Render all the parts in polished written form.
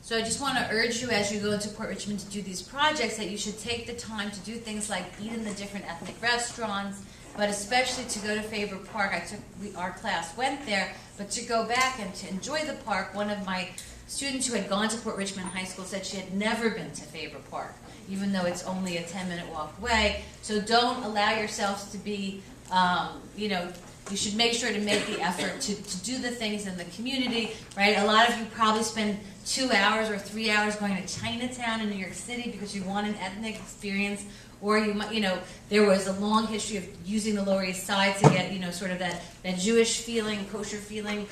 So I just want to urge you as you go into Port Richmond to do these projects that you should take the time to do things like eat in the different ethnic restaurants, but especially to go to Faber Park. Our class went there, but to go back and to enjoy the park. One of my students who had gone to Port Richmond High School said she had never been to Faber Park, even though it's only a 10-minute walk away. So don't allow yourselves to be, you should make sure to make the effort to do the things in the community, right? A lot of you probably spend 2 hours or 3 hours going to Chinatown in New York City because you want an ethnic experience, or there was a long history of using the Lower East Side to get, sort of that Jewish feeling, kosher feeling.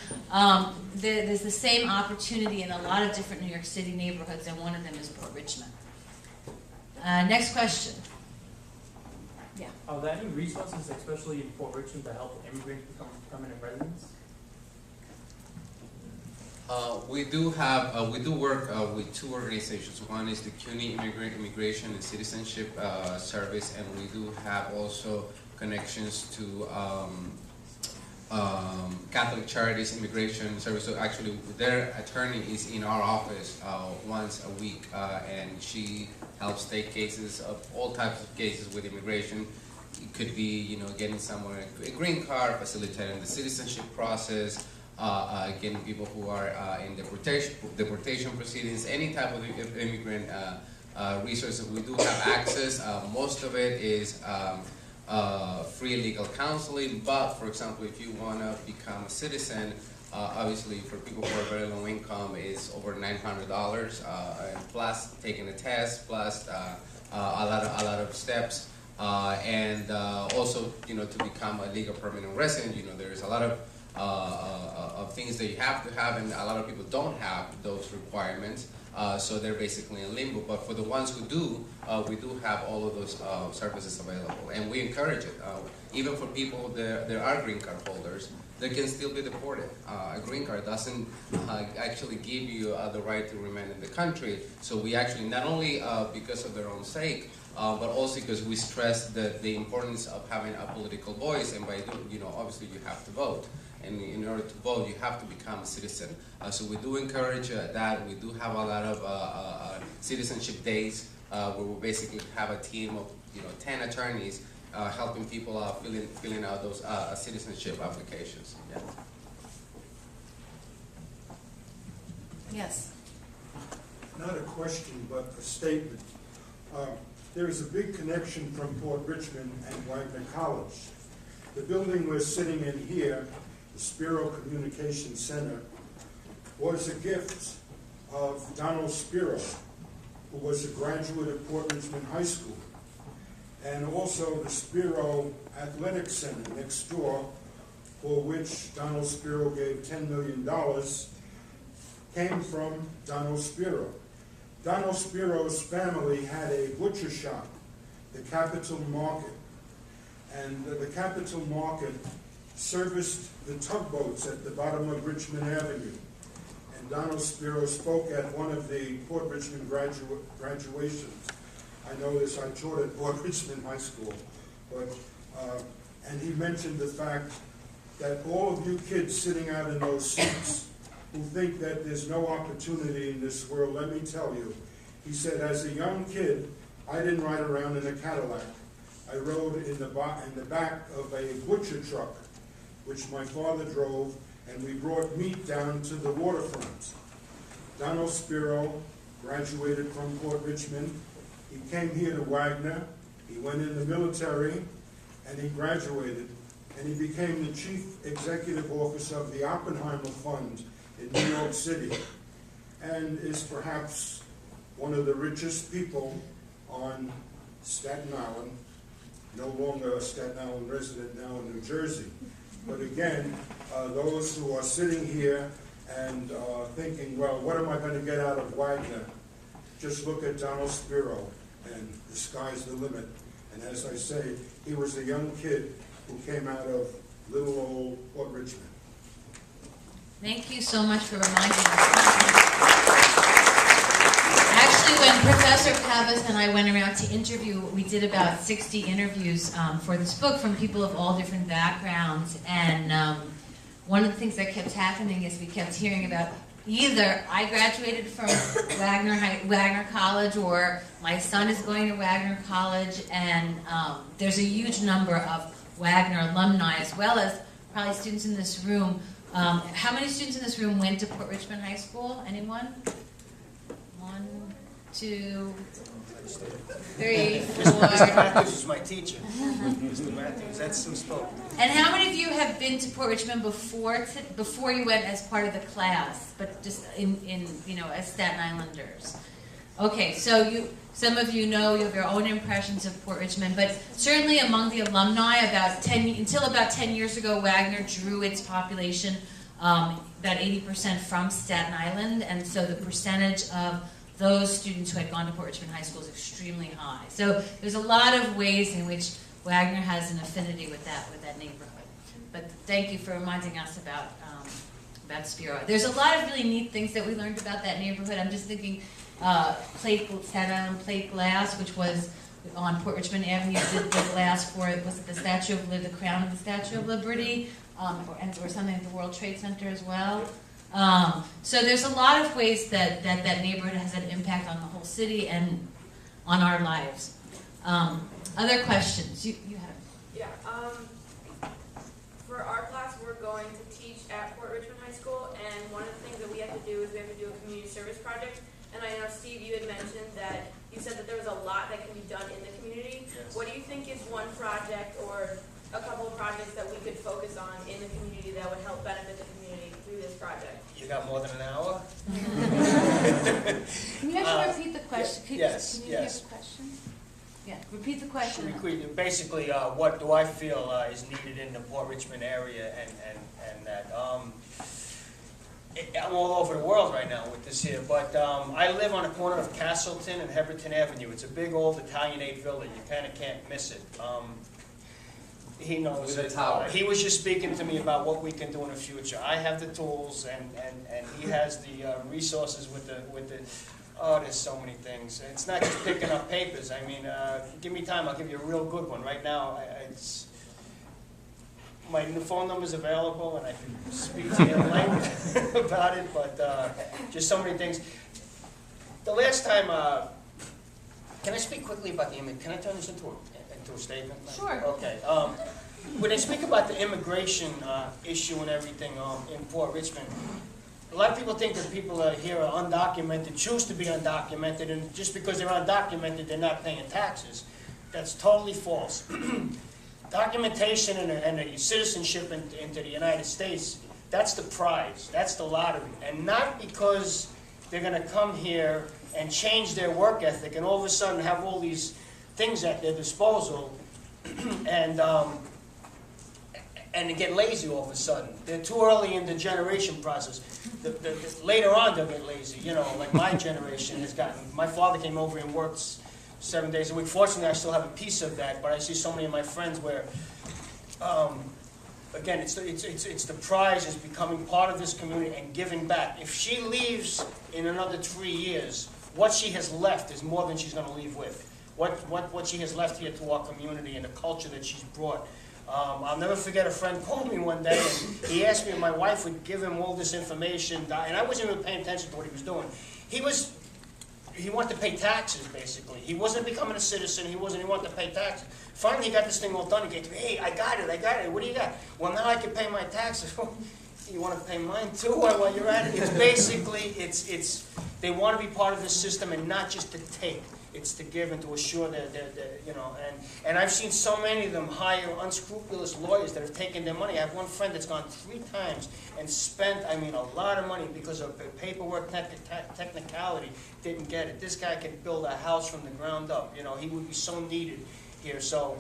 There's the same opportunity in a lot of different New York City neighborhoods, and one of them is Port Richmond. Next question. Yeah. Are there any resources, especially in Port Richmond, to help immigrants become permanent residents? We do work with two organizations. One is the CUNY Immigration and Citizenship Service, and we do have also connections to Catholic Charities Immigration Service. So actually, their attorney is in our office once a week, and she helps take cases of all types of cases with immigration. It could be, getting somewhere a green card, facilitating the citizenship process, getting people who are in deportation proceedings, any type of immigrant resources. We do have access. Most of it is free legal counseling, but for example, if you want to become a citizen, obviously for people who are very low income, it's over $900, plus taking a test, plus a lot of steps, and also to become a legal permanent resident, there's a lot of things that you have to have, and a lot of people don't have those requirements. So they're basically in limbo. But for the ones who do, we do have all of those services available, and we encourage it. Even for people that are green card holders, they can still be deported. A green card doesn't actually give you the right to remain in the country. So we actually, not only because of their own sake, but also because we stress the importance of having a political voice, and by doing, obviously you have to vote. And in order to vote, you have to become a citizen. So we do encourage that. We do have a lot of citizenship days where we basically have a team of 10 attorneys helping people filling out those citizenship applications. Yeah. Yes. Not a question, but a statement. There is a big connection from Port Richmond and Wagner College. The building we're sitting in here, the Spiro Communication Center, was a gift of Donald Spiro, who was a graduate of Port Richmond High School, and also the Spiro Athletic Center next door, for which Donald Spiro gave $10 million, came from Donald Spiro. Donald Spiro's family had a butcher shop, the Capitol Market, and the Capitol Market serviced the tugboats at the bottom of Richmond Avenue. And Donald Spiro spoke at one of the Port Richmond graduations. I know this, I taught at Port Richmond High School, but and he mentioned the fact that all of you kids sitting out in those seats who think that there's no opportunity in this world, let me tell you, he said, as a young kid, I didn't ride around in a Cadillac. I rode in the back of a butcher truck, which my father drove, and we brought meat down to the waterfront. Donald Spiro graduated from Port Richmond. He came here to Wagner. He went in the military, and he graduated, and he became the chief executive officer of the Oppenheimer Fund in New York City, and is perhaps one of the richest people on Staten Island, no longer a Staten Island resident, now in New Jersey. But again, those who are sitting here and thinking, well, what am I going to get out of Wagner? Just look at Donald Spiro, and the sky's the limit. And as I say, he was a young kid who came out of little old Port Richmond. Thank you so much for reminding us. Actually, when Professor Pavas and I went around to interview, we did about 60 interviews for this book from people of all different backgrounds. And one of the things that kept happening is we kept hearing about either I graduated from Wagner College, or my son is going to Wagner College, and there's a huge number of Wagner alumni, as well as probably students in this room. How many students in this room went to Port Richmond High School? Anyone? 1, 2, 3, 4. Mr. Matthews is my teacher. Mr. Matthews, that's who spoke. And how many of you have been to Port Richmond before you went as part of the class, but just in as Staten Islanders? Okay, so some of you know, you have your own impressions of Port Richmond, but certainly among the alumni, until about 10 years ago, Wagner drew its population about 80% from Staten Island, and so the percentage of those students who had gone to Port Richmond High School is extremely high. So there's a lot of ways in which Wagner has an affinity with that neighborhood. But thank you for reminding us about Spiro. There's a lot of really neat things that we learned about that neighborhood. I'm just thinking Staten Island Plate Glass, which was on Port Richmond Avenue, did the glass for, was it the Statue of the crown of the Statue of Liberty, or something at the World Trade Center as well. So there's a lot of ways that neighborhood has an impact on the whole city and on our lives. Other questions? You have. Yeah. For our class, we're going to teach at Port Richmond High School, and one of the things that we have to do is we have to do a community service project. And I know, Steve, you had mentioned that you said that there was a lot that can be done in the community. Yes. What do you think is one project or a couple of projects that we could focus on in the community that would help benefit the community through this project? You got more than an hour? Can you actually repeat the question? Yes, Can you yes. hear the question? Yeah, repeat the question. Basically, what do I feel is needed in the Port Richmond area, and that I'm all over the world right now with this here, but I live on the corner of Castleton and Heberton Avenue. It's a big old Italianate building. You kind of can't miss it. He knows With a it. tower. He was just speaking to me about what we can do in the future. I have the tools, and he has the resources with the. Oh, there's so many things. It's not just picking up papers. I mean, give me time. I'll give you a real good one. Right now, my new phone number's available, and I can speak to you later about it. But just so many things. The last time, can I speak quickly about the image? Can I turn this into a statement? Sure. Okay. When I speak about the immigration issue and everything in Port Richmond, a lot of people think that people that are here are undocumented, choose to be undocumented, and just because they're undocumented, they're not paying taxes. That's totally false. Documentation and a citizenship into the United States, that's the prize, that's the lottery. And not because they're going to come here and change their work ethic and all of a sudden have all these things at their disposal and to get lazy all of a sudden. They're too early in the generation process. Later on they'll get lazy, you know, like my generation has gotten. My father came over and worked 7 days a week. Fortunately, I still have a piece of that, but I see so many of my friends where, again, it's the prize is becoming part of this community and giving back. If she leaves in another 3 years, what she has left is more than she's going to leave with. What she has left here to our community and the culture that she's brought. I'll never forget a friend called me one day and he asked me if my wife would give him all this information, and I wasn't even paying attention to what he was doing. He wanted to pay taxes, basically. He wasn't becoming a citizen, he wanted to pay taxes. Finally, he got this thing all done. He came to me, hey, I got it, what do you got? Well, now I can pay my taxes. You want to pay mine too while you're at it? It's basically, they want to be part of this system and not just to take. It's to give and to assure that, you know, and I've seen so many of them hire unscrupulous lawyers that have taken their money. I have one friend that's gone 3 times and spent, I mean, a lot of money because of paperwork technicality, didn't get it. This guy could build a house from the ground up. You know, he would be so needed here. So